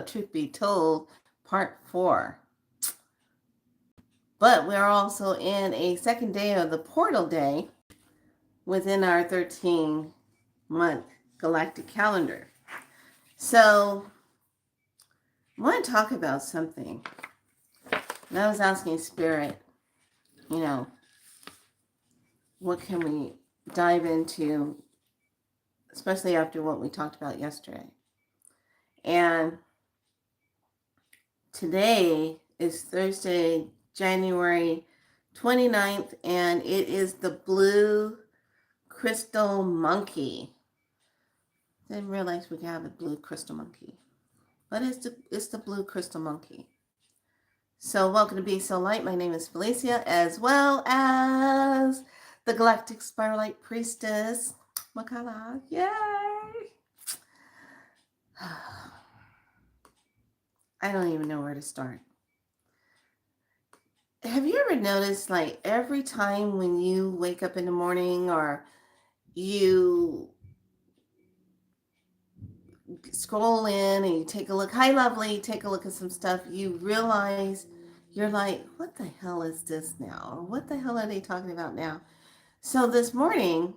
Truth Be Told, Part 4. But we're also in a second day of the Portal Day within our 13-month galactic calendar. So I want to talk about something. And I was asking Spirit, what can we dive into, especially after what we talked about yesterday. And today is Thursday, January 29th, and it is the blue crystal monkey. Didn't realize we could have a blue crystal monkey, but it's the blue crystal monkey. So welcome to Be So Light. My name is Felicia, as well as the Galactic Spiralite Priestess, Makala. Yay! I don't even know where to start. Have you ever noticed, like, every time when you wake up in the morning or you scroll in and you take a look, hi lovely, take a look at some stuff, you realize you're like, what the hell is this now? Or what the hell are they talking about now? So this morning,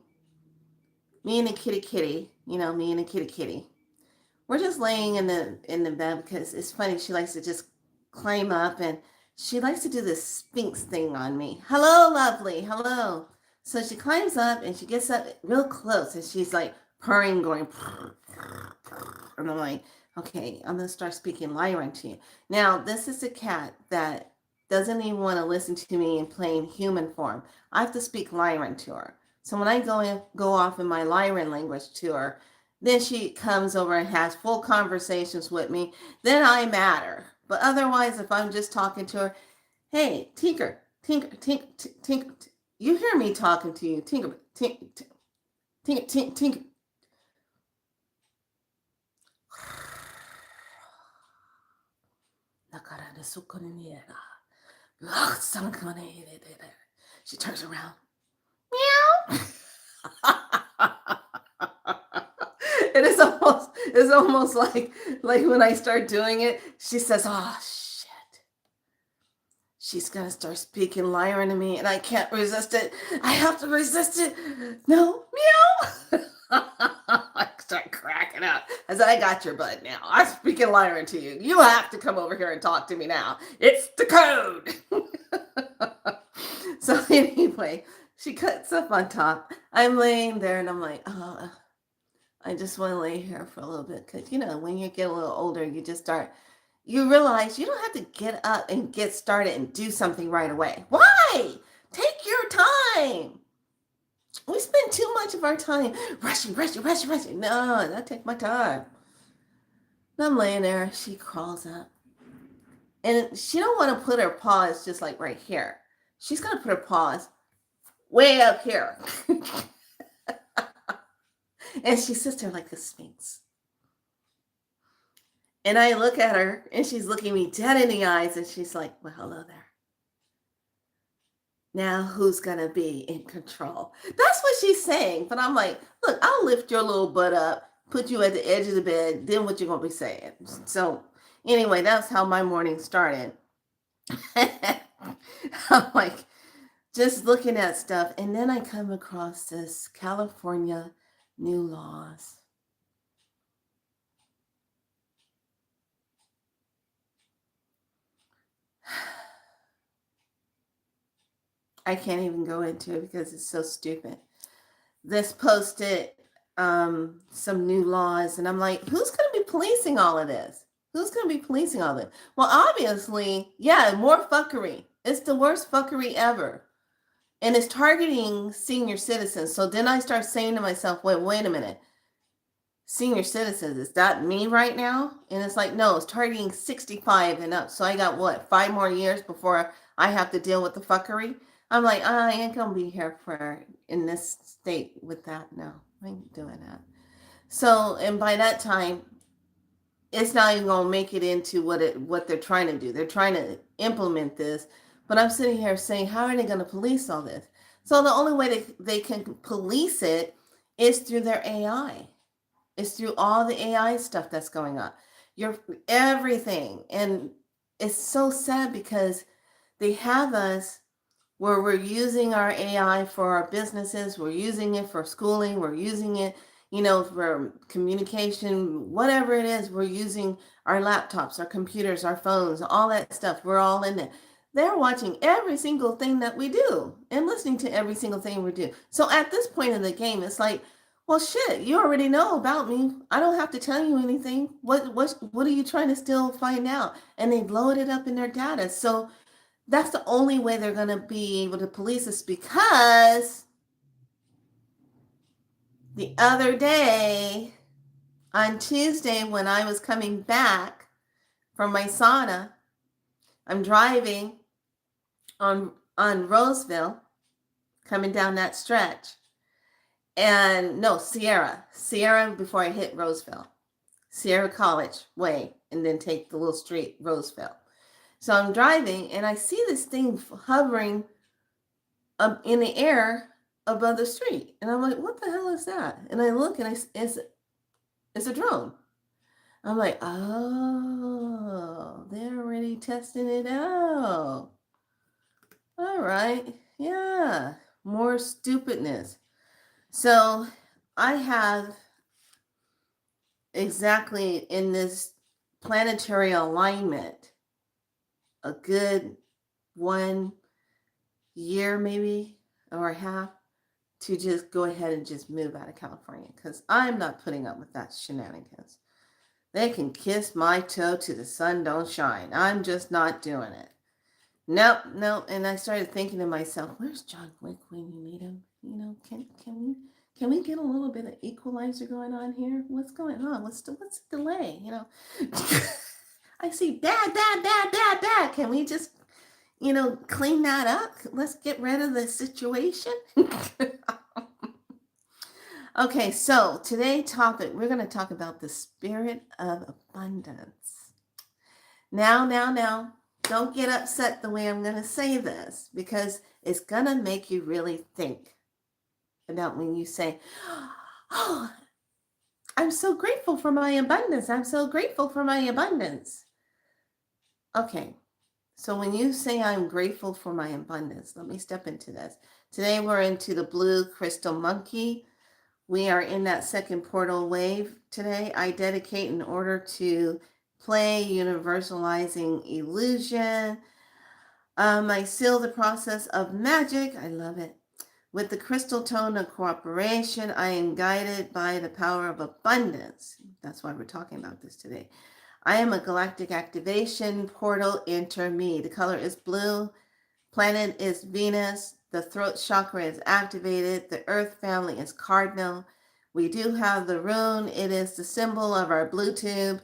me and the kitty, we're just laying in the bed because it's funny. She likes to just climb up and she likes to do this Sphinx thing on me. Hello, lovely. Hello. So she climbs up and she gets up real close and she's like purring, going, and I'm like, okay, I'm going to start speaking Lyran to you. Now, this is a cat that doesn't even want to listen to me in plain human form. I have to speak Lyran to her. So when I go off in my Lyran language to her, then she comes over and has full conversations with me. Then I matter. But otherwise, if I'm just talking to her, hey, Tinker, you hear me talking to you, Tinker. She turns around. Meow. And it's almost like when I start doing it, she says, oh shit. She's gonna start speaking Lyran to me and I can't resist it. I have to resist it. No, meow. I start cracking up. As I got your butt now. I'm speaking Lyran to you. You have to come over here and talk to me now. It's the code. So anyway, she cuts up on top. I'm laying there and I'm like, oh, I just want to lay here for a little bit. Because, when you get a little older, you realize you don't have to get up and get started and do something right away. Why? Take your time. We spend too much of our time rushing. No, not take my time. And I'm laying there. She crawls up. And she don't want to put her paws just like right here. She's going to put her paws way up here. And she sits there like a sphinx. And I look at her and she's looking me dead in the eyes and she's like, well, hello there. Now who's going to be in control? That's what she's saying. But I'm like, look, I'll lift your little butt up, put you at the edge of the bed, then what you going to be saying? So anyway, that's how my morning started. I'm like, just looking at stuff. And then I come across this California new laws. I can't even go into it because it's so stupid. This posted some new laws, and I'm like, who's going to be policing all of this? Who's going to be policing all of it? Well, obviously, yeah, more fuckery. It's the worst fuckery ever. And it's targeting senior citizens. So then I start saying to myself, wait a minute. Senior citizens, is that me right now? And it's like, no, it's targeting 65 and up. So I got 5 more years before I have to deal with the fuckery? I'm like, I ain't gonna be here in this state with that. No, I ain't doing that. So, and by that time, it's not even gonna make it into what they're trying to do. They're trying to implement this, but I'm sitting here saying, how are they gonna police all this? So the only way they can police it is through their AI. It's through all the AI stuff that's going on. your everything. And it's so sad because they have us where we're using our AI for our businesses, we're using it for schooling, we're using it, for communication, whatever it is, we're using our laptops, our computers, our phones, all that stuff. We're all in it. They're watching every single thing that we do and listening to every single thing we do. So at this point in the game, it's like, well, shit, you already know about me. I don't have to tell you anything. What are you trying to still find out? And they load it up in their data. So that's the only way they're going to be able to police us, because the other day on Tuesday, when I was coming back from my sauna, I'm driving on Roseville, coming down that stretch. And no, Sierra before I hit Roseville. Sierra College Way, and then take the little street, Roseville. So I'm driving and I see this thing hovering up in the air above the street. And I'm like, what the hell is that? And I look and it's a drone. I'm like, oh, they're already testing it out. All right. Yeah. More stupidness. So I have exactly in this planetary alignment a good 1 year maybe or a half to just go ahead and just move out of California, because I'm not putting up with that shenanigans. They can kiss my toe to the sun don't shine. I'm just not doing it. Nope. And I started thinking to myself, where's John Wick when you need him? Can we get a little bit of equalizer going on here? What's going on? What's the delay? I see dad. Can we just, clean that up? Let's get rid of the situation. Okay, so today's topic, we're going to talk about the spirit of abundance. Now, don't get upset the way I'm going to say this, because it's going to make you really think about when you say, oh, I'm so grateful for my abundance. I'm so grateful for my abundance. Okay, so when you say I'm grateful for my abundance, let me step into this. Today we're into the blue crystal monkey. We are in that second portal wave today. I dedicate in order to play universalizing illusion. I seal the process of magic. I love it. With the crystal tone of cooperation, I am guided by the power of abundance. That's why we're talking about this today. I am a galactic activation portal. Enter me. The color is blue. Planet is Venus. The throat chakra is activated. The earth family is cardinal. We do have the rune. It is the symbol of our blue tube.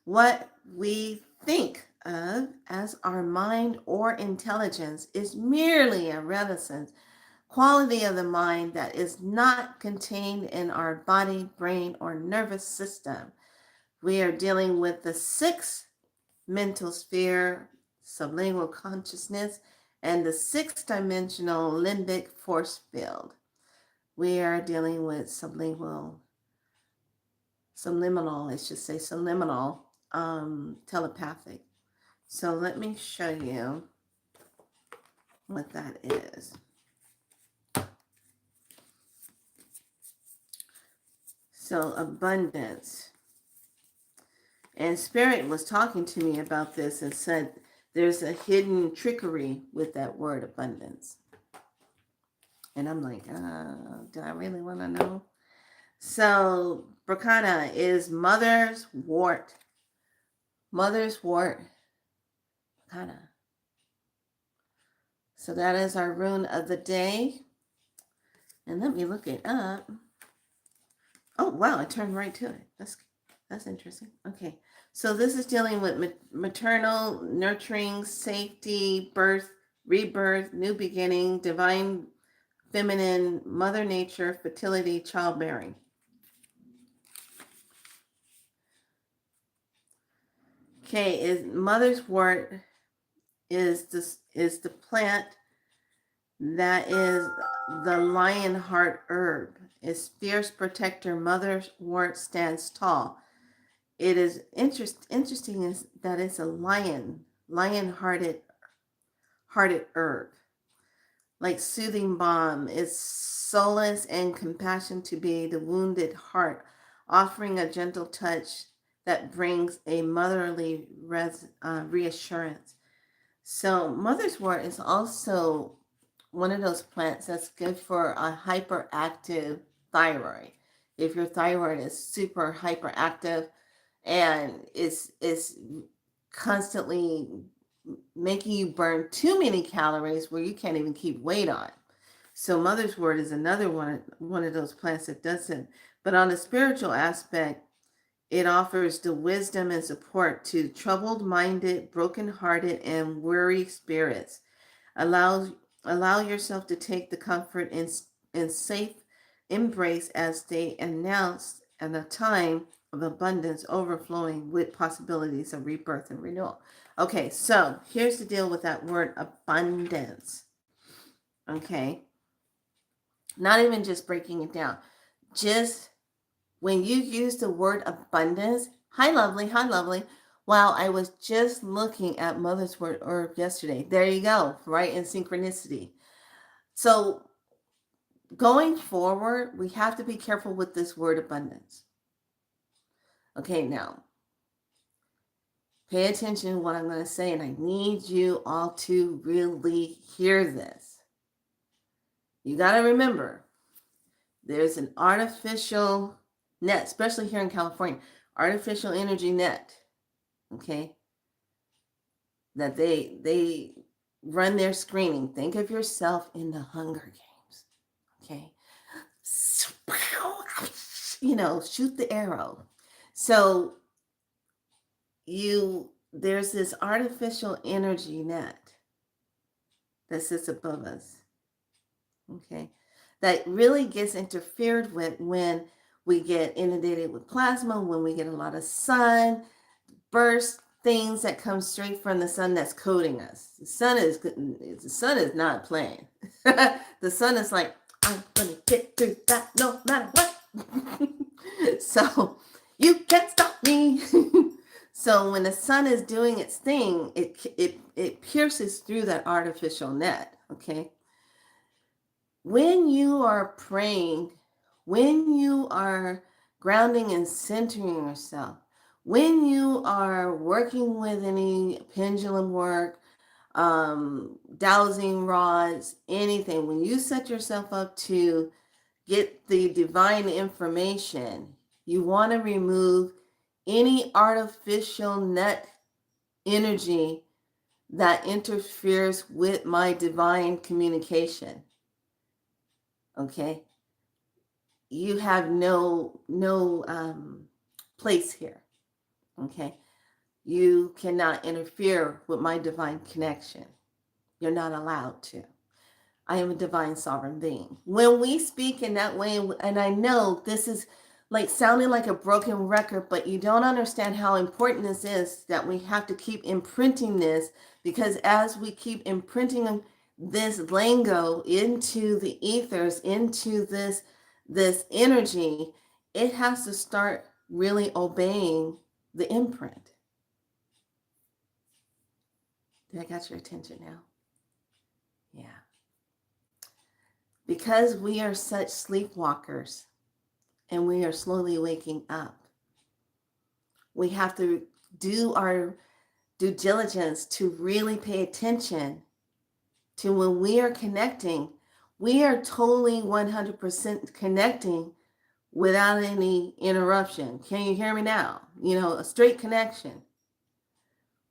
What we think of as our mind or intelligence is merely a reticence quality of the mind that is not contained in our body, brain, or nervous system. We are dealing with the sixth mental sphere, sublingual consciousness, and the sixth dimensional limbic force field. We are dealing with subliminal, telepathic. So let me show you what that is. So abundance. And Spirit was talking to me about this and said there's a hidden trickery with that word abundance. And I'm like, do I really want to know? So Bracana is mother's wart. Mother's wart. Bracana. So that is our rune of the day. And let me look it up. Oh, wow, I turned right to it. That's interesting. Okay. So this is dealing with maternal, nurturing, safety, birth, rebirth, new beginning, divine feminine, mother nature, fertility, childbearing. Okay, is mother's wort is the plant that is the lionheart herb. Is fierce protector. Mother's wort stands tall. it is interesting is that it's a lion-hearted herb, like soothing balm. It's solace and compassion to be the wounded heart, offering a gentle touch that brings a motherly reassurance. So mother's is also one of those plants that's good for a hyperactive thyroid. If your thyroid is super hyperactive and is constantly making you burn too many calories where you can't even keep weight on. So mother's wort is another one of those plants that does it. But on the spiritual aspect, it offers the wisdom and support to troubled minded, broken-hearted, and weary spirits. Allow allow yourself to take the comfort in safe embrace as they announce at a time of abundance overflowing with possibilities of rebirth and renewal. Okay, so here's the deal with that word abundance. Okay, not even just breaking it down, just when you use the word abundance, hi lovely, while I was just looking at mother's word herb yesterday. There you go, right? In synchronicity. So going forward, we have to be careful with this word abundance. Okay, now pay attention to what I'm going to say, and I need you all to really hear this. You got to remember, there's an artificial net, especially here in California, artificial energy net, okay, that they run their screening. Think of yourself in the Hunger Games, okay? You know, shoot the arrow. So there's this artificial energy net that sits above us, okay, that really gets interfered with when we get inundated with plasma, when we get a lot of sun, burst, things that come straight from the sun that's coating us. The sun is not playing. The sun is like, I'm gonna get through that no matter what. So you can't stop me. So when the sun is doing its thing, it pierces through that artificial net. Okay. When you are praying, when you are grounding and centering yourself, when you are working with any pendulum work, dowsing rods, anything, when you set yourself up to get the divine information, you want to remove any artificial net energy that interferes with my divine communication. Okay, you have no place here. Okay, you cannot interfere with my divine connection. You're not allowed to. I am a divine sovereign being. When we speak in that way, and I know this is like sounding like a broken record, but you don't understand how important this is, that we have to keep imprinting this, because as we keep imprinting this lingo into the ethers, into this energy, it has to start really obeying the imprint. Did I got your attention now? Yeah. Because we are such sleepwalkers and we are slowly waking up, we have to do our due diligence to really pay attention to when we are connecting. We are totally 100% connecting without any interruption. Can you hear me now? You know, a straight connection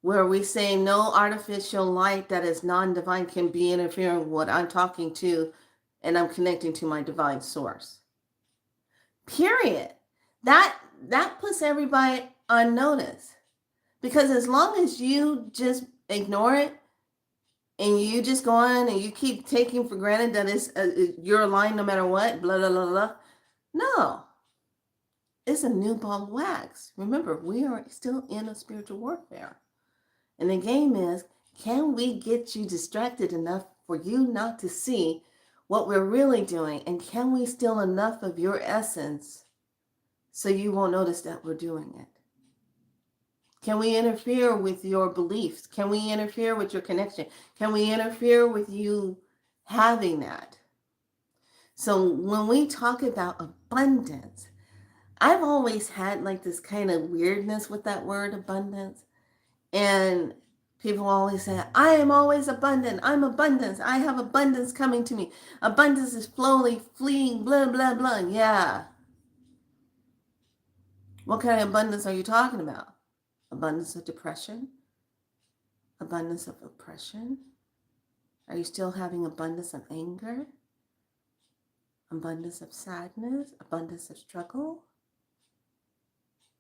where we say no artificial light that is non-divine can be interfering with what I'm talking to, and I'm connecting to my divine source. Period. That puts everybody on notice, because as long as you just ignore it and you just go on and you keep taking for granted that it's you're aligned no matter what, blah blah blah blah. No, it's a new ball of wax. Remember, we are still in a spiritual warfare. And the game is, can we get you distracted enough for you not to see what we're really doing? And can we steal enough of your essence so you won't notice that we're doing it? Can we interfere with your beliefs? Can we interfere with your connection? Can we interfere with you having that? So when we talk about abundance, I've always had like this kind of weirdness with that word abundance. And people always say, I am always abundant. I'm abundance. I have abundance coming to me. Abundance is slowly fleeing, blah, blah, blah. Yeah. What kind of abundance are you talking about? Abundance of depression? Abundance of oppression? Are you still having abundance of anger? Abundance of sadness? Abundance of struggle?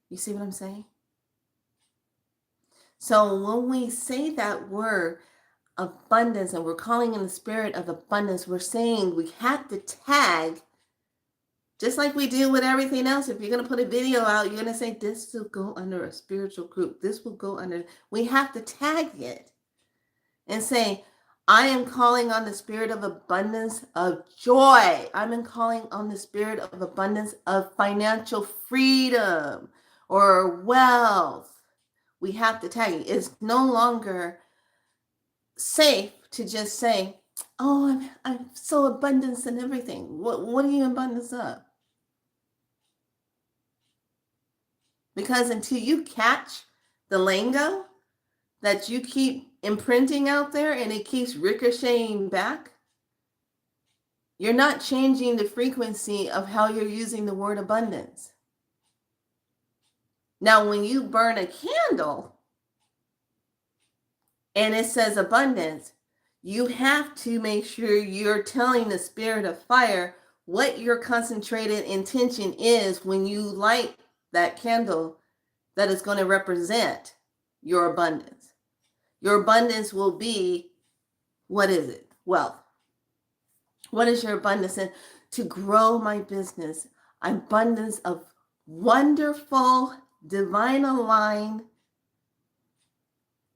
You see what I'm saying? So when we say that word abundance and we're calling in the spirit of abundance, we're saying we have to tag, just like we do with everything else. If you're going to put a video out, you're going to say this will go under a spiritual group. This will go under, we have to tag it and say, I am calling on the spirit of abundance of joy. I'm calling on the spirit of abundance of financial freedom or wealth. We have to tag it. It's no longer safe to just say, oh, I'm so abundance in everything. What are you abundance of? Because until you catch the lingo that you keep imprinting out there and it keeps ricocheting back, you're not changing the frequency of how you're using the word abundance. Now, when you burn a candle and it says abundance, you have to make sure you're telling the spirit of fire what your concentrated intention is when you light that candle that is going to represent your abundance. Your abundance will be, what is it? Wealth. What is your abundance? And to grow my business, abundance of wonderful, divine aligned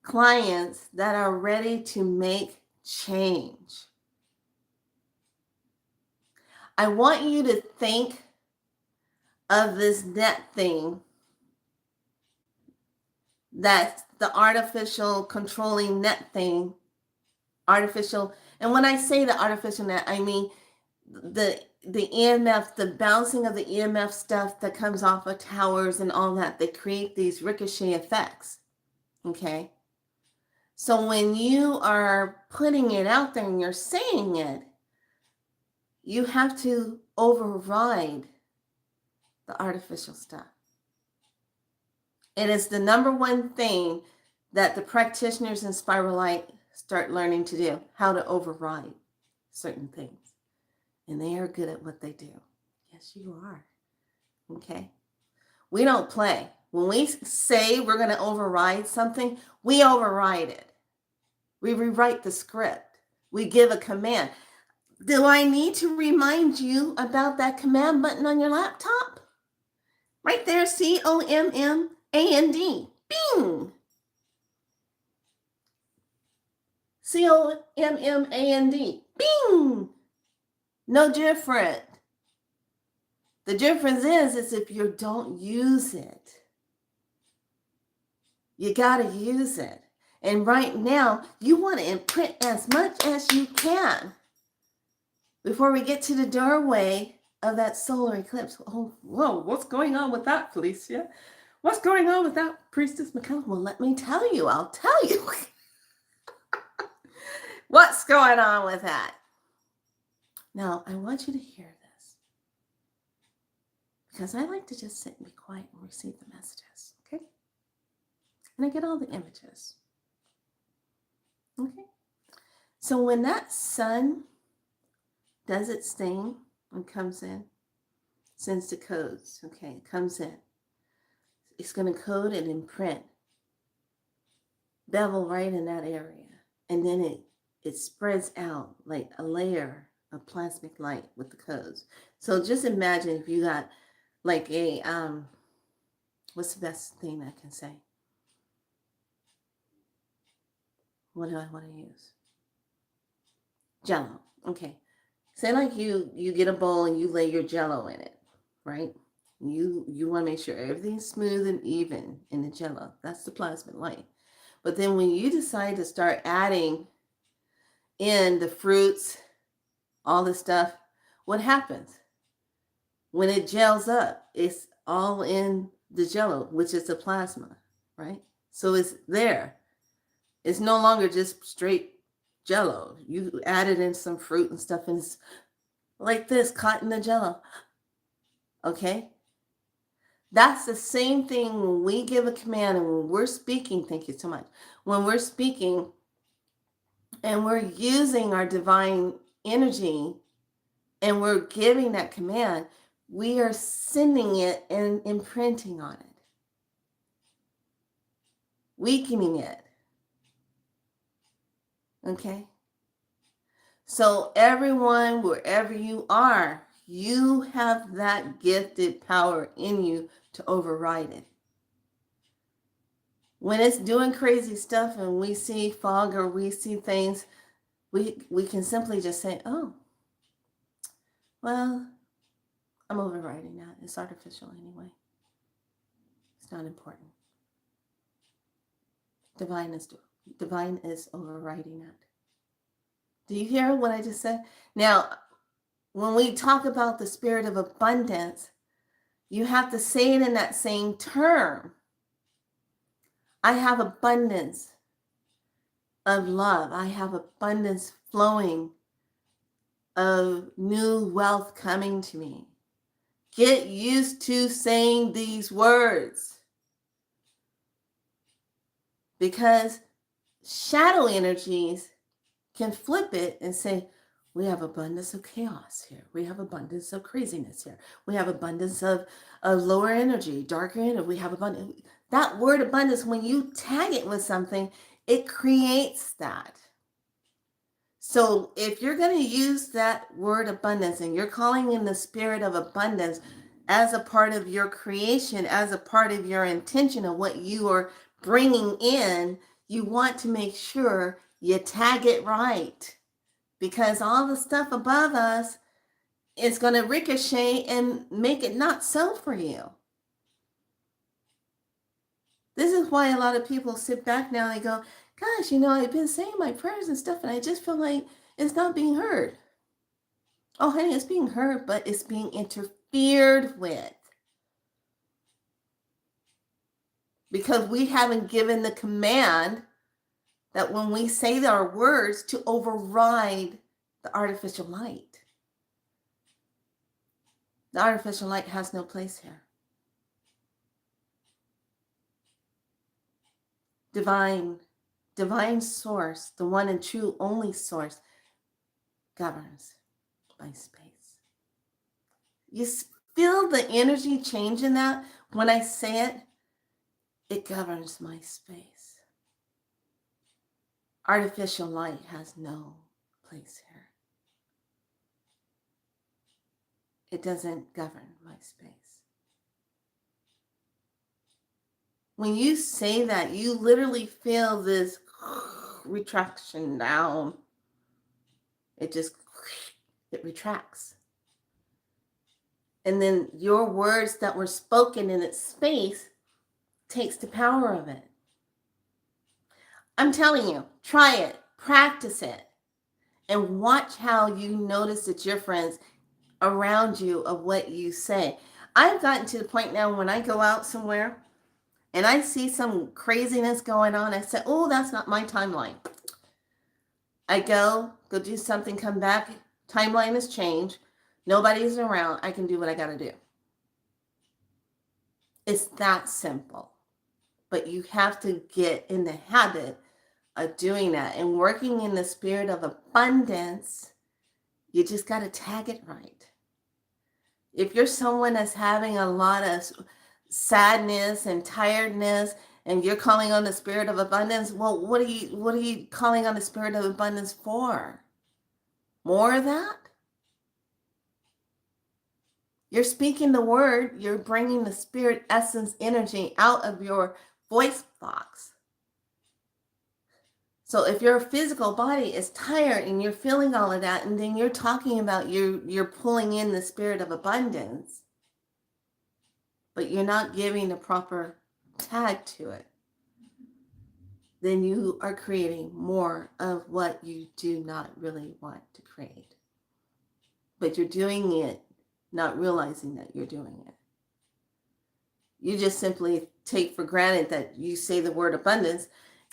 clients that are ready to make change. I want you to think of this net thing, that's the artificial controlling net thing, artificial. And when I say the artificial net, I mean the EMF, the bouncing of the EMF stuff that comes off of towers and all that. They create these ricochet effects. Okay. So when you are putting it out there and you're saying it, you have to override the artificial stuff. It is the number one thing that the practitioners in Spiral Light start learning to do, how to override certain things. And they are good at what they do. Yes, you are. Okay. We don't play. When we say we're going to override something, we override it. We rewrite the script. We give a command. Do I need to remind you about that command button on your laptop? Right there, COMMAND. Bing! COMMAND. Bing! No different. The difference is if you don't use it. You got to use it. And right now, you want to imprint as much as you can before we get to the doorway of that solar eclipse. Oh, whoa, what's going on with that, Felicia? What's going on with that, Priestess McKenna? Well, let me tell you. I'll tell you. What's going on with that? Now, I want you to hear this because I like to just sit and be quiet and receive the messages, okay? And I get all the images, okay? So when that sun does its thing and comes in, sends the codes, okay, it comes in. It's going to code and imprint, bevel right in that area. And then it spreads out like a layer of plasmic light with the codes. So just imagine if you got like a, what's the best thing I can say? What do I want to use? Jello. Okay. Say like you get a bowl and you lay your Jello in it, right? You want to make sure everything's smooth and even in the jello. That's the plasma light. But then when you decide to start adding in the fruits, all the stuff, what happens? When it gels up, it's all in the jello, which is the plasma, right? So it's there. It's no longer just straight jello. You added in some fruit and stuff, and it's like this, caught in the jello. Okay? That's the same thing when we give a command and when we're speaking. Thank you so much. When we're speaking and we're using our divine energy and we're giving that command, we are sending it and imprinting on it, weakening it. Okay? So everyone, wherever you are, you have that gifted power in you to override it. When it's doing crazy stuff and we see fog or we see things, we can simply just say, oh, well, I'm overriding that. It's artificial anyway. It's not important. Divine is overriding that. Do you hear what I just said? Now, when we talk about the spirit of abundance, you have to say it in that same term. I have abundance of love. I have abundance flowing of new wealth coming to me. Get used to saying these words, because shadow energies can flip it and say, we have abundance of chaos here. We have abundance of craziness here. We have abundance of lower energy, darker energy. We have abundance. That word abundance, when you tag it with something, it creates that. So if you're going to use that word abundance and you're calling in the spirit of abundance as a part of your creation, as a part of your intention of what you are bringing in, you want to make sure you tag it right, because all the stuff above us is going to ricochet and make it not so for you. This is why a lot of people sit back now and they go, gosh, I've been saying my prayers and stuff and I just feel like it's not being heard. Oh, honey, it's being heard, but it's being interfered with. Because we haven't given the command that when we say our words to override the artificial light. The artificial light has no place here. Divine source, the one and true only source, governs my space. You feel the energy change in that when I say it? It governs my space. Artificial light has no place here. It doesn't govern my space. When you say that, you literally feel this retraction down. It retracts. And then your words that were spoken in its space takes the power of it. I'm telling you, try it, practice it, and watch how you notice the difference around you of what you say. I've gotten to the point now when I go out somewhere and I see some craziness going on, I say, oh, that's not my timeline. I go do something, come back, timeline has changed, nobody's around, I can do what I got to do. It's that simple. But you have to get in the habit of doing that and working in the spirit of abundance. You just got to tag it right. If you're someone that's having a lot of sadness and tiredness and you're calling on the spirit of abundance, well, what are you calling on the spirit of abundance for? More of that? You're speaking the word, you're bringing the spirit essence energy out of your voice box. So if your physical body is tired and you're feeling all of that, and then you're talking about you're pulling in the spirit of abundance, but you're not giving a proper tag to it, then you are creating more of what you do not really want to create. But you're doing it not realizing that you're doing it. You just simply take for granted that you say the word abundance,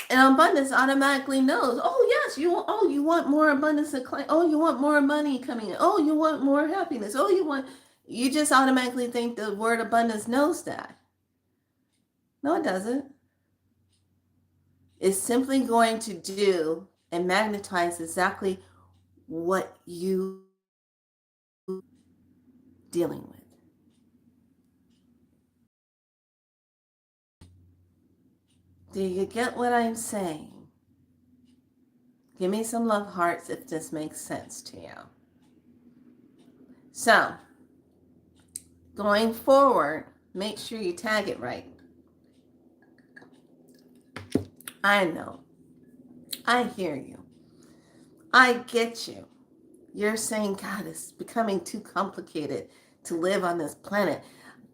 and abundance automatically knows, oh yes, you want more abundance of client, oh you want more money coming in, oh you want more happiness, you just automatically think the word abundance knows that. No, it doesn't. It's simply going to do and magnetize exactly what you dealing with. Do you get what I'm saying? Give me some love hearts if this makes sense to you. So, going forward, make sure you tag it right. I know. I hear you. I get you. You're saying, God, it's becoming too complicated to live on this planet.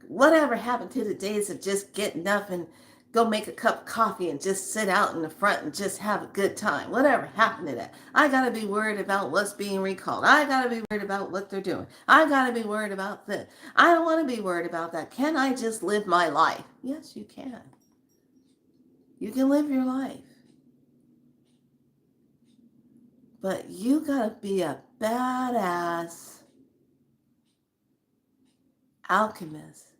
Whatever happened to the days of just getting up and go make a cup of coffee and just sit out in the front and just have a good time? Whatever happened to that? I got to be worried about what's being recalled. I got to be worried about what they're doing. I got to be worried about this. I don't want to be worried about that. Can I just live my life? Yes, you can. You can live your life. But you got to be a badass alchemist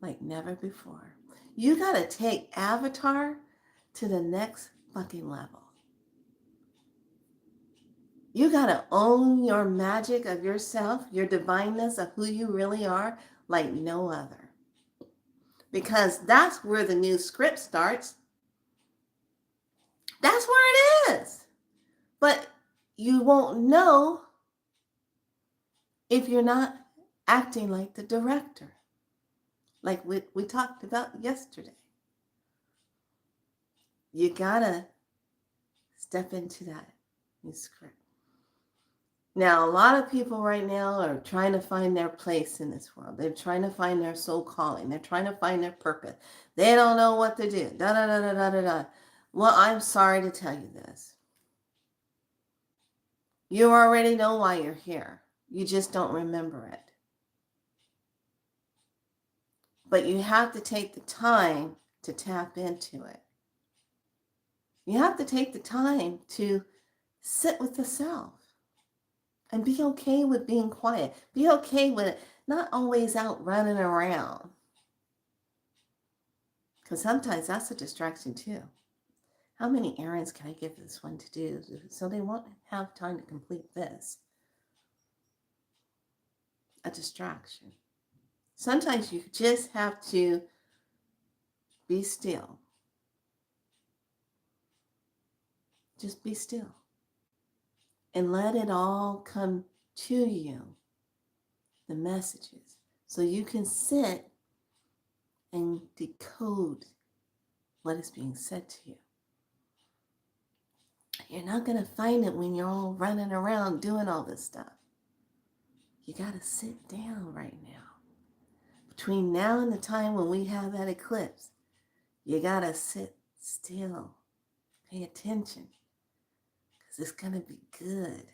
like never before. You got to take Avatar to the next fucking level. You got to own your magic of yourself, your divineness of who you really are like no other. Because that's where the new script starts. That's where it is. But you won't know if you're not acting like the director, like we talked about yesterday. You gotta step into that new script. Now, a lot of people right now are trying to find their place in this world. They're trying to find their soul calling. They're trying to find their purpose. They don't know what to do. Da da da da da da da. Well, I'm sorry to tell you this. You already know why you're here. You just don't remember it. But you have to take the time to tap into it. You have to take the time to sit with the self and be okay with being quiet. Be okay with it, not always out running around. Because sometimes that's a distraction too. How many errands can I give this one to do so they won't have time to complete this? A distraction. Sometimes you just have to be still. Just be still. And let it all come to you, the messages, so you can sit and decode what is being said to you. You're not going to find it when you're all running around doing all this stuff. You got to sit down right now. Between now and the time when we have that eclipse, you got to sit still. Pay attention. Because it's going to be good.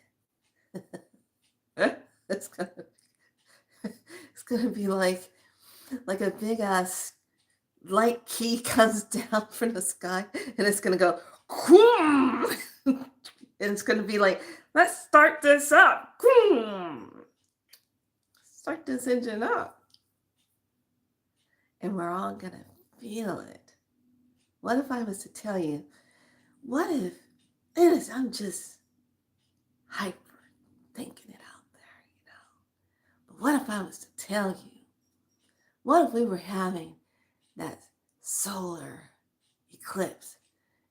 It's going to be like a big ass light key comes down from the sky and it's going to go, and it's going to be like, let's start this up. Start this engine up. And we're all going to feel it. What if I was to tell you, what if I'm just hyper thinking it out there, But what if I was to tell you, what if we were having that solar eclipse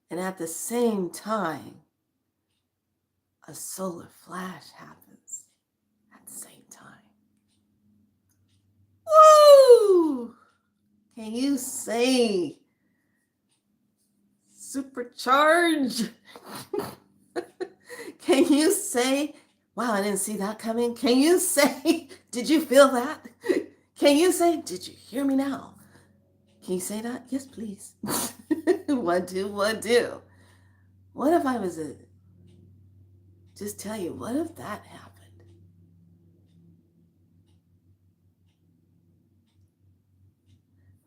and at the same time a solar flash happens at the same time? Woo! Can you say supercharge? Can you say, wow, I didn't see that coming? Can you say, did you feel that? Can you say, did you hear me now? Can you say that? Yes, please. What do, what do? What if I was a, just tell you, what if that happened?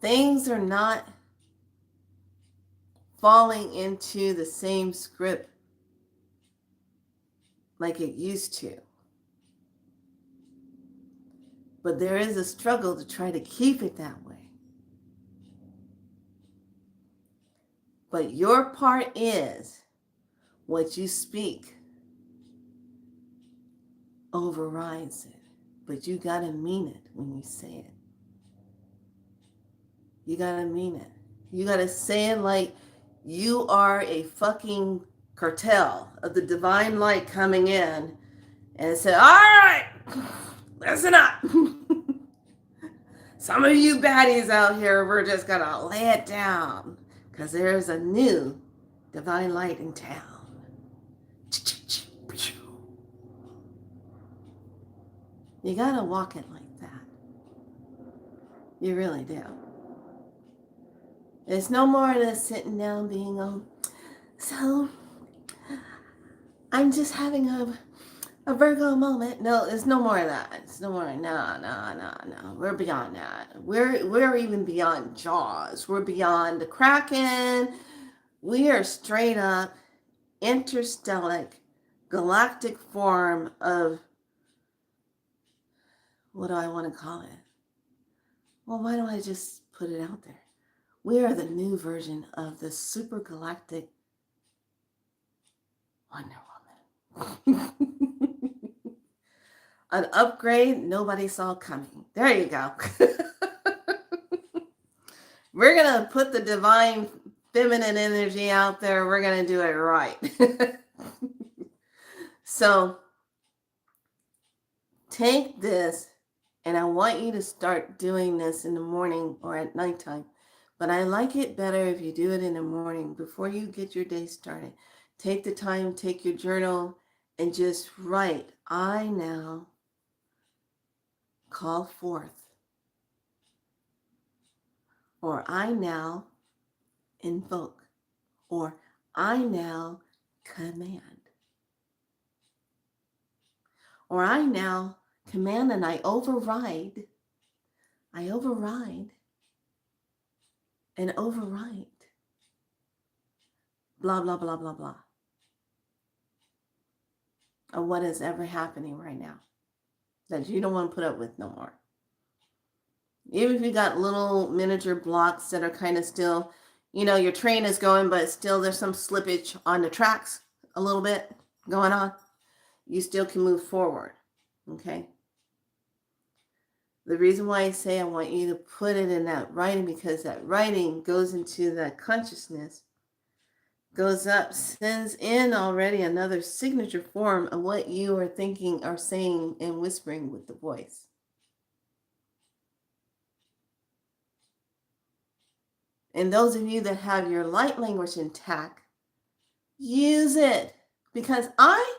Things are not falling into the same script like it used to. But there is a struggle to try to keep it that way. But your part is what you speak overrides it. But you got to mean it when you say it. You got to mean it. You got to say it like you are a fucking cartel of the divine light coming in and say, all right, listen up. Some of you baddies out here, we're just going to lay it down because there's a new divine light in town. You got to walk it like that. You really do. There's no more of this sitting down being, so I'm just having a Virgo moment. No, there's no more of that. It's no more. No. We're beyond that. We're even beyond Jaws. We're beyond the Kraken. We are straight up interstellar, galactic form of, what do I want to call it? Well, why don't I just put it out there? We are the new version of the super galactic Wonder Woman. An upgrade nobody saw coming. There you go. We're going to put the divine feminine energy out there. We're going to do it right. So take this, and I want you to start doing this in the morning or at nighttime. But I like it better if you do it in the morning before you get your day started. Take the time, take your journal, and just write, I now call forth, or I now invoke, or I now command, or I now command and I override and overwrite, blah, blah, blah, blah, blah, of what is ever happening right now that you don't want to put up with no more. Even if you got little miniature blocks that are kind of still, your train is going, but still there's some slippage on the tracks, a little bit going on, you still can move forward, okay? The reason why I say I want you to put it in that writing, because that writing goes into that consciousness, goes up, sends in already another signature form of what you are thinking or saying and whispering with the voice. And those of you that have your light language intact, use it. Because I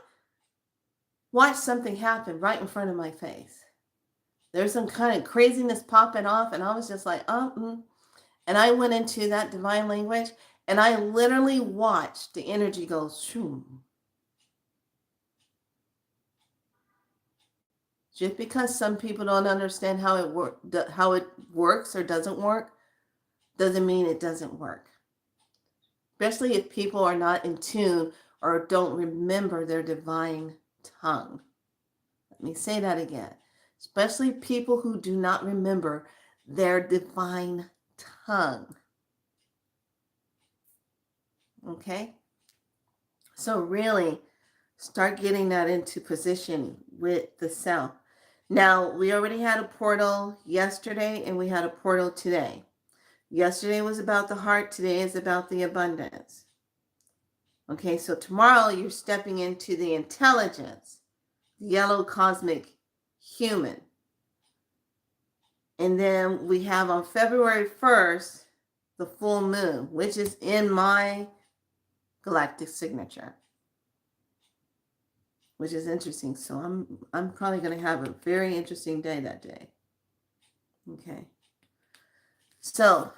watched something happen right in front of my face. There's some kind of craziness popping off, and I was just like, And I went into that divine language, and I literally watched the energy go, shoom. Just because some people don't understand how it works or doesn't work, doesn't mean it doesn't work. Especially if people are not in tune or don't remember their divine tongue. Let me say that again. Especially people who do not remember their divine tongue. Okay? So really start getting that into position with the self. Now, we already had a portal yesterday and we had a portal today. Yesterday was about the heart. Today is about the abundance. Okay, so tomorrow you're stepping into the intelligence, the yellow cosmic human. And then we have on February 1st, the full moon, which is in my galactic signature, which is interesting. So I'm probably going to have a very interesting day that day. Okay. So,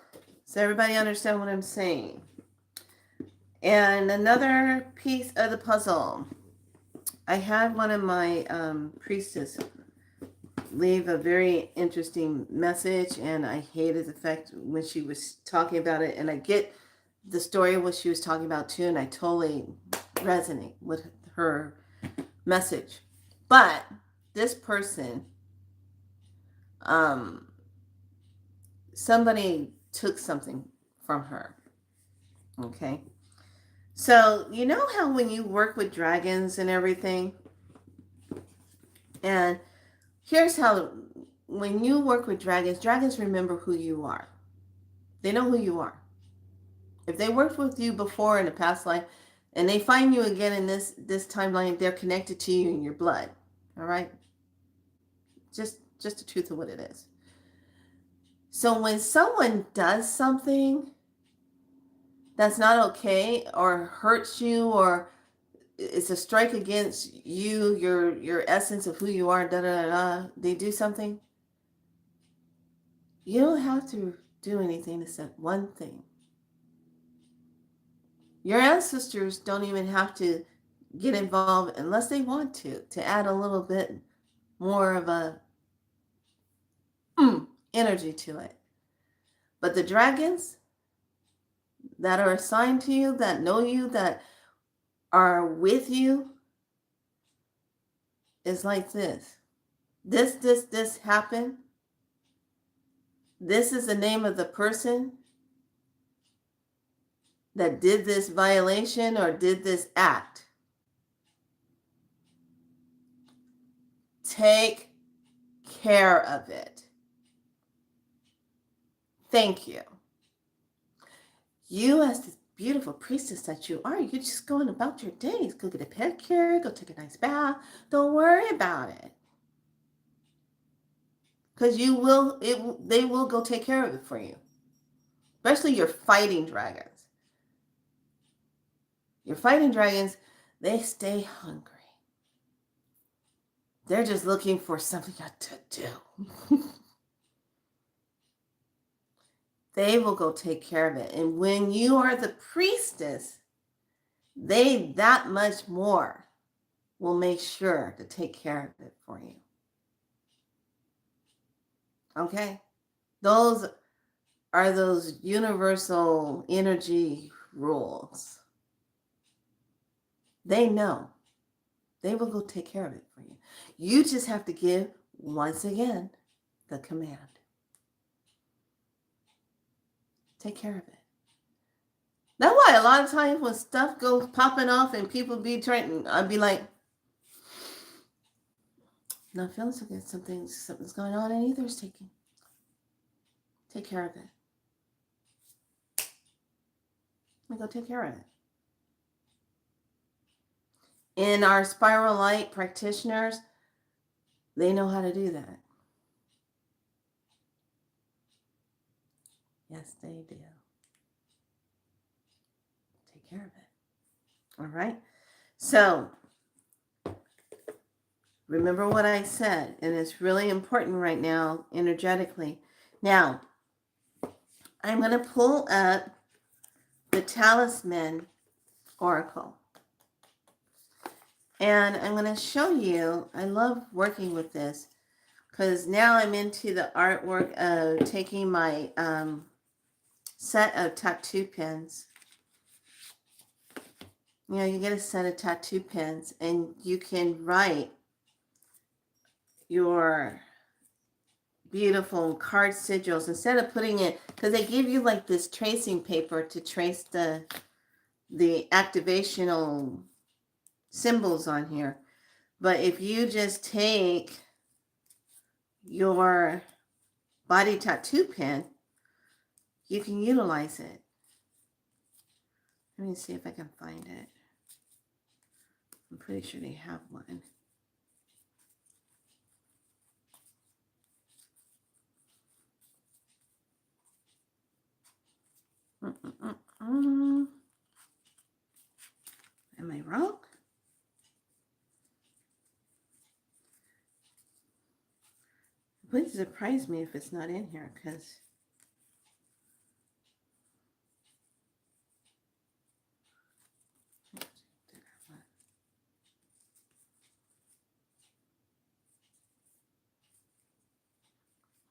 does everybody understand what I'm saying? And another piece of the puzzle. I had one of my priestess leave a very interesting message, and I hated the fact when she was talking about it, and I get the story of what she was talking about too, and I totally resonate with her message. But this person, somebody took something from her. Okay. So, you know how when you work with dragons and everything, and here's how when you work with dragons, dragons remember who you are. They know who you are. If they worked with you before in a past life and they find you again in this timeline, they're connected to you in your blood. All right? Just the truth of what it is. So when someone does something that's not okay or hurts you or it's a strike against you, your essence of who you are, da da da, they do something, you don't have to do anything except one thing. Your ancestors don't even have to get involved unless they want to add a little bit more of a energy to it. But the dragons that are assigned to you, that know you, that are with you, is like this. This happened. This is the name of the person that did this violation or did this act. Take care of it. Thank you. You, as this beautiful priestess that you are, you're just going about your days. Go get a pedicure, go take a nice bath. Don't worry about it. Because they will go take care of it for you. Especially your fighting dragons. Your fighting dragons, they stay hungry. They're just looking for something to do. They will go take care of it. And when you are the priestess, they that much more will make sure to take care of it for you. Okay? Those are those universal energy rules. They know. They will go take care of it for you. You just have to give, once again, the command. Take care of it. That's why a lot of times when stuff goes popping off and people be trying, I'd be like, not feeling so good. Something's going on and either's taking. Take care of it. Go take care of it. In our spiral light practitioners, they know how to do that. Yes, they do. Take care of it. All right. So remember what I said, and it's really important right now, energetically. Now, I'm going to pull up the Talisman Oracle. And I'm going to show you, I love working with this because now I'm into the artwork of taking my set of tattoo pens. You know, you get a set of tattoo pens and you can write your beautiful card sigils instead of putting it, because they give you like this tracing paper to trace the activational symbols on here. But if you just take your body tattoo pen, you can utilize it. Let me see if I can find it. I'm pretty sure they have one. Am I wrong? Please surprise me if it's not in here, because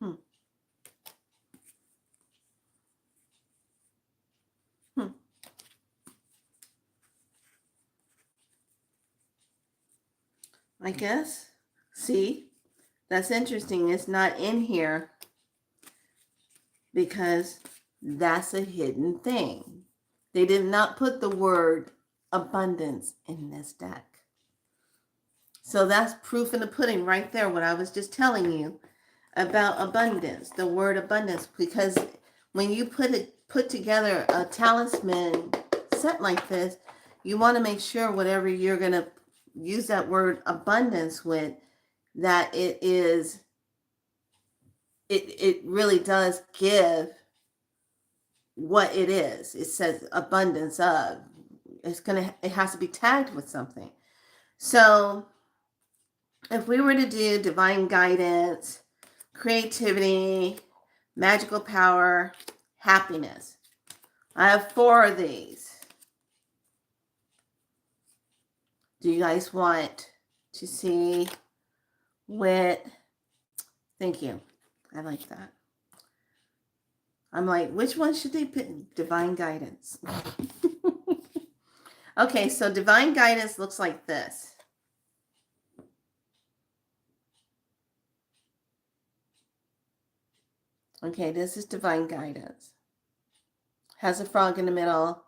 hmm. Hmm. I guess. See, that's interesting. It's not in here because that's a hidden thing. They did not put the word abundance in this deck. So that's proof in the pudding right there, what I was just telling you about abundance, the word abundance, because when you put together a talisman set like this, you want to make sure whatever you're going to use that word abundance with, that it really does give what it is. It says abundance of. It has to be tagged with something. So if we were to do divine guidance, creativity, magical power, happiness, I have 4 of these. Do you guys want to see what? Thank you. I like that. I'm like, which one should they put? Divine guidance. Okay, so divine guidance looks like this. Okay, this is divine guidance. Has a frog in the middle.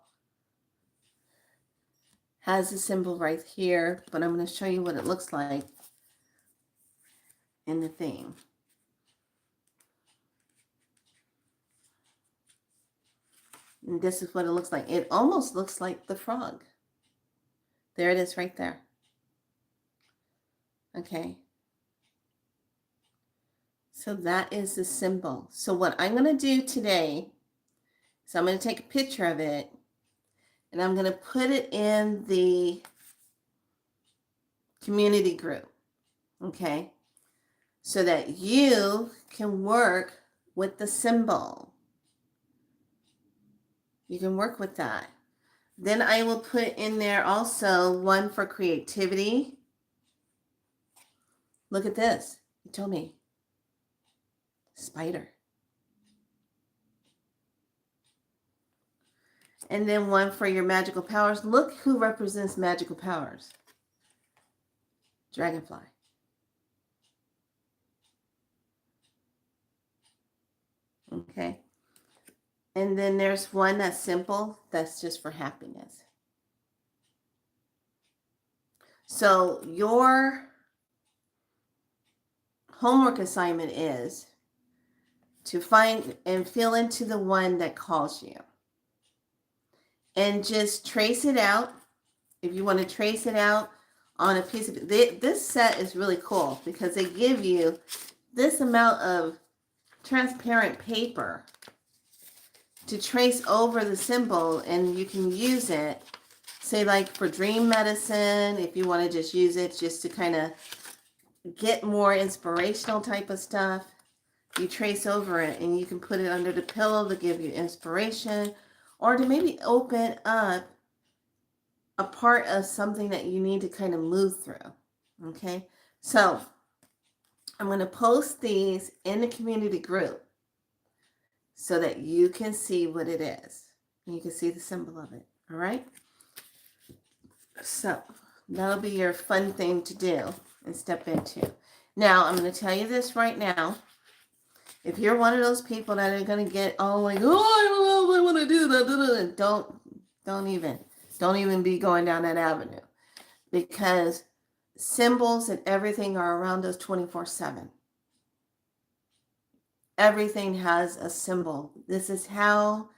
Has a symbol right here, but I'm going to show you what it looks like in the thing. And this is what it looks like. It almost looks like the frog. There it is right there. Okay. So that is the symbol. So what I'm going to do today is I'm going to take a picture of it and I'm going to put it in the community group. Okay. So that you can work with the symbol. You can work with that. Then I will put in there also one for creativity. Look at this. You told me. Spider. And then one for your magical powers. Look who represents magical powers. Dragonfly. Okay. And then there's one that's simple. That's just for happiness. So your homework assignment is to find and fill into the one that calls you. And just trace it out. If you want to trace it out on a piece of this set is really cool because they give you this amount of transparent paper to trace over the symbol, and you can use it, say like for dream medicine, if you want to just use it just to kind of get more inspirational type of stuff. You trace over it and you can put it under the pillow to give you inspiration, or to maybe open up a part of something that you need to kind of move through. Okay, so I'm going to post these in the community group so that you can see what it is. And you can see the symbol of it. All right. So that'll be your fun thing to do and step into. Now, I'm going to tell you this right now. If you're one of those people that are going to get all like, oh, I don't know if I want to do that, don't even be going down that avenue, because symbols and everything are around us 24/7. Everything has a symbol. This is how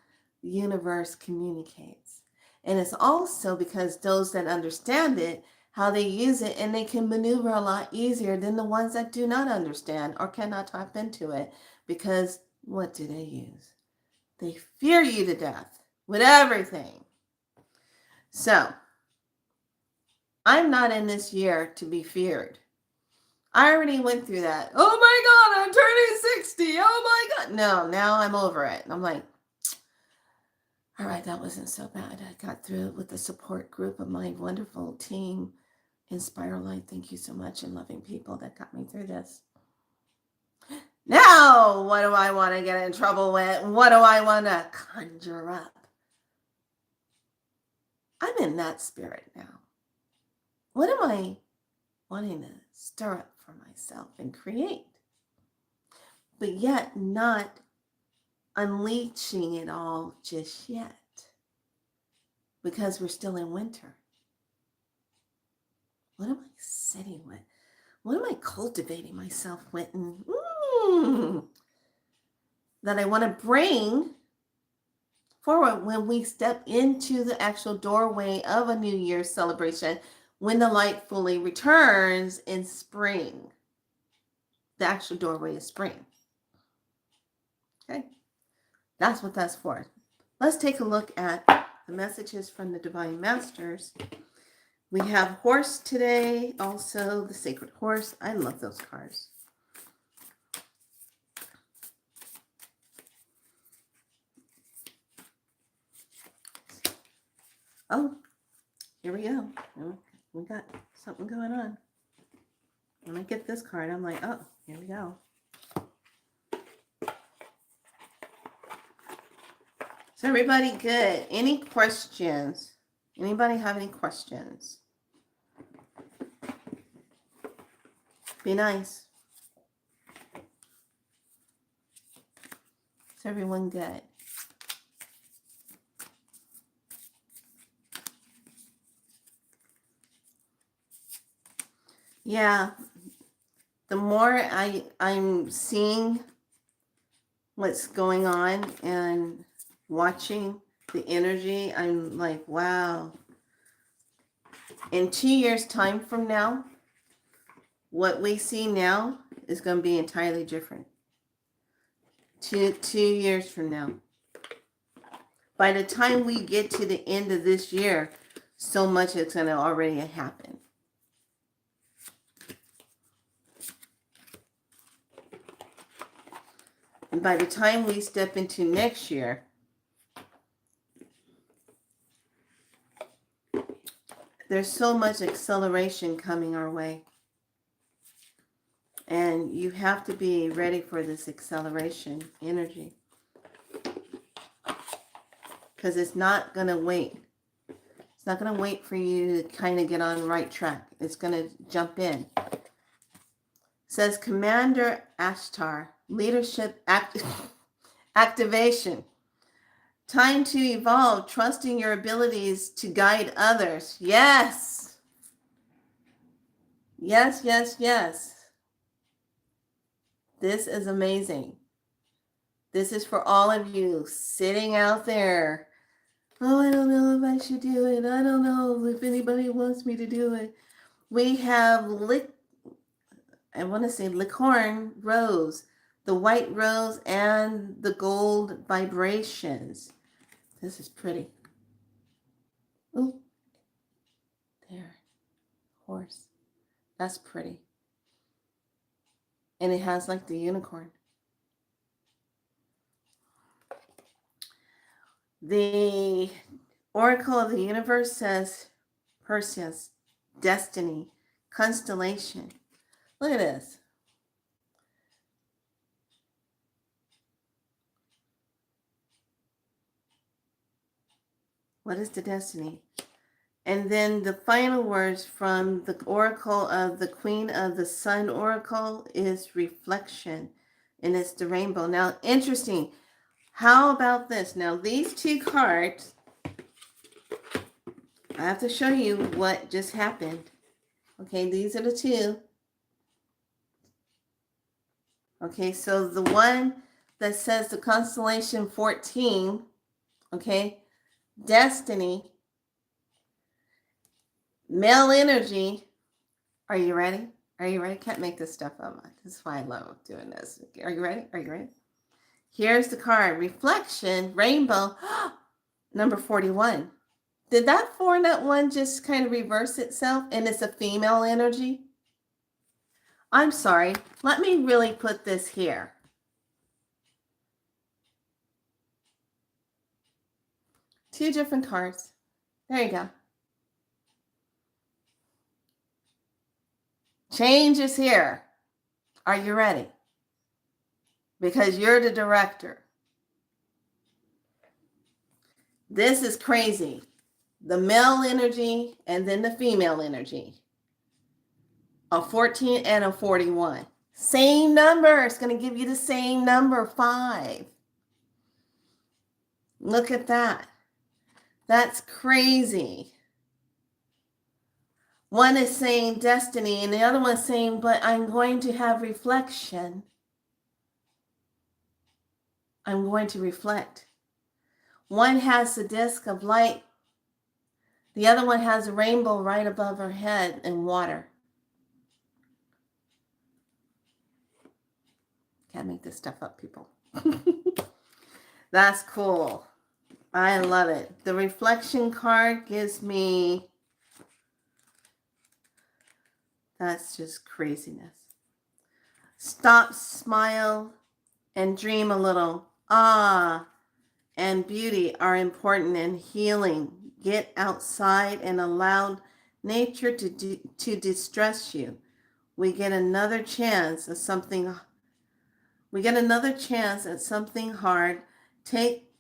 the universe communicates. And it's also because those that understand it, how they use it, and they can maneuver a lot easier than the ones that do not understand or cannot tap into it. Because what do they use? They fear you to death with everything. So, I'm not in this year to be feared. I already went through that. Oh my God, I'm turning 60. Oh my God. No, now I'm over it. And I'm like, all right, that wasn't so bad. I got through it with the support group of my wonderful team, Inspire Light. Thank you so much, and loving people that got me through this. Now, what do I want to get in trouble with? What do I want to conjure up? I'm in that spirit now. What am I wanting to stir up for myself and create? But yet not unleashing it all just yet, because we're still in winter. What am I sitting with? What am I cultivating myself with? That I want to bring forward when we step into the actual doorway of a New Year's celebration, when the light fully returns in spring. The actual doorway is spring. Okay, that's what that's for. Let's take a look at the messages from the Divine Masters. We have Horse today, also the Sacred Horse. I love those cards. Oh, here we go. We got something going on. When I get this card, I'm like, oh, here we go. So everybody good? Any questions? Anybody have any questions? Be nice. Is everyone good? Yeah. The more I'm seeing what's going on and watching the energy, I'm like, wow. In 2 years' time from now, what we see now is going to be entirely different. Two years from now. By the time we get to the end of this year, so much is going to already happen. And by the time we step into next year, there's so much acceleration coming our way. And you have to be ready for this acceleration energy. Because it's not going to wait. It's not going to wait for you to kind of get on the right track. It's going to jump in. It says Commander Ashtar, leadership activation. Time to evolve, trusting your abilities to guide others. Yes. Yes, yes, yes. This is amazing. This is for all of you sitting out there. Oh, I don't know if I should do it. I don't know if anybody wants me to do it. We have Licorne Rose, the white rose, and the gold vibrations. This is pretty. Oh, there. Horse. That's pretty. And it has like the unicorn. The Oracle of the Universe says Perseus, destiny, constellation. Look at this. What is the destiny? And then the final words from the Oracle of the Queen of the Sun Oracle is reflection. And it's the rainbow. Now, interesting. How about this? Now, these two cards, I have to show you what just happened. Okay, these are the two. Okay, so the one that says the constellation 14, okay, destiny, male energy. Are you ready? Are you ready? Can't make this stuff up. This is why I love doing this. Are you ready? Are you ready? Here's the card. Reflection, rainbow, number 41. Did that 4-nut one just kind of reverse itself? And it's a female energy? I'm sorry. Let me really put this here. Two different cards. There you go. Change is here. Are you ready? Because you're the director. This is crazy. The male energy and then the female energy. A 14 and a 41. Same number. It's going to give you the same number, 5. Look at that. That's crazy. One is saying destiny and the other one is saying, but I'm going to have reflection. I'm going to reflect. One has the disc of light. The other one has a rainbow right above her head in water. Can't make this stuff up, people. That's cool. I love it. The reflection card gives me, that's just craziness. Stop, smile, and dream a little. Ah, and beauty are important in healing. Get outside and allow nature to distress you. We get another chance at something. We get another chance at something hard. Take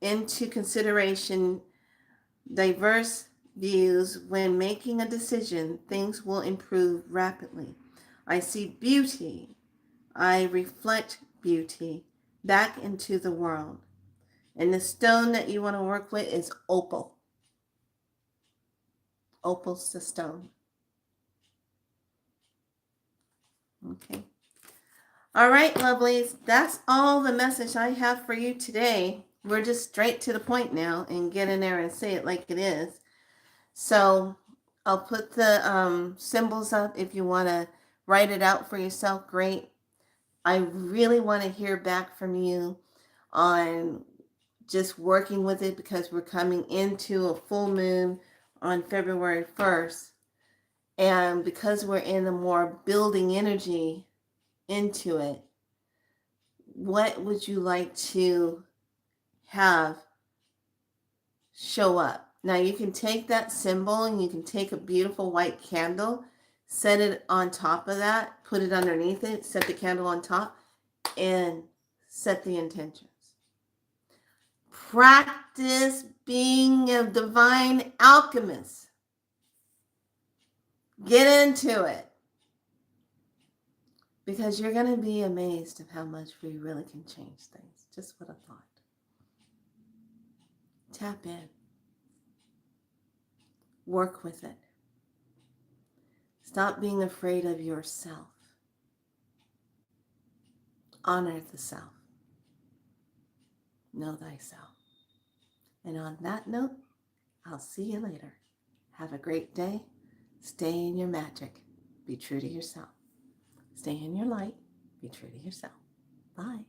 into consideration diverse views when making a decision. Things will improve rapidly. I see beauty. I reflect beauty back into the world. And the stone that you want to work with is opal. Opal's the stone. Okay. All right, lovelies. That's all the message I have for you today. We're just straight to the point now and get in there and say it like it is. So I'll put the symbols up if you want to write it out for yourself. Great. I really want to hear back from you on just working with it because we're coming into a full moon on February 1st. And because we're in a more building energy into it, what would you like to have show up? Now you can take that symbol and you can take a beautiful white candle, set it on top of that, put it underneath it, set the candle on top, and set the intentions. Practice being a divine alchemist. Get into it. Because you're going to be amazed at how much we really can change things. Just what I thought. Tap in. Work with it. Stop being afraid of yourself. Honor the self. Know thyself. And on that note, I'll see you later. Have a great day. Stay in your magic. Be true to yourself. Stay in your light. Be true to yourself. Bye.